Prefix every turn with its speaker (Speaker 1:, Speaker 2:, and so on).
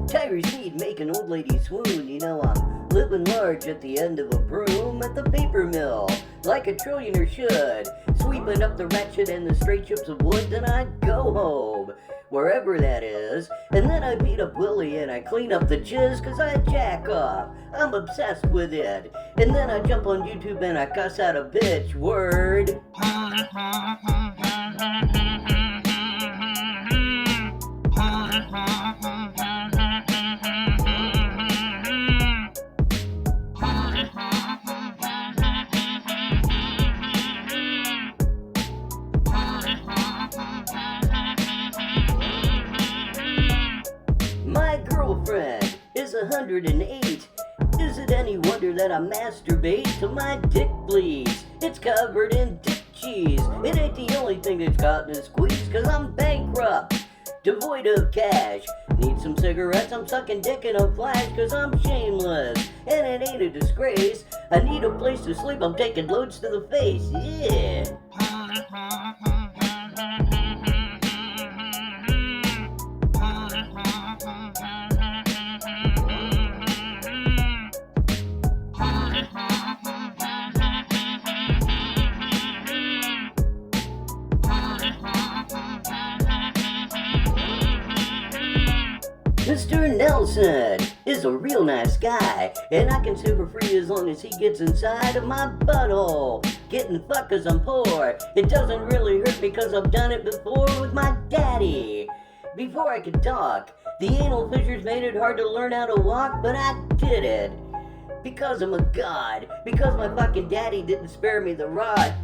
Speaker 1: Tyree Sneed make an old lady swoon. You know I'm living large at the end of a broom at the paper mill, like a trillionaire should, sweeping up the ratchet and the straight chips of wood. Then I go home, wherever that is, and then I beat up Willie and I clean up the jizz, cause I jack off, I'm obsessed with it. And then I jump on YouTube and I cuss out a bitch, word. My girlfriend is 108. Is it any wonder that I masturbate till my dick bleeds? It's covered in dick cheese. It ain't the only thing that's got me squeezed, cause I'm bankrupt, devoid of cash. Need some cigarettes, I'm sucking dick in a flash, cause I'm shameless, and it ain't a disgrace. I need a place to sleep, I'm taking loads to the face, yeah. Mr. Nelson is a real nice guy, and I can sue for free as long as he gets inside of my butthole. Getting fucked cause I'm poor, it doesn't really hurt because I've done it before with my daddy. Before I could talk, the anal fissures made it hard to learn how to walk, but I did it. Because I'm a god, because my fucking daddy didn't spare me the rod.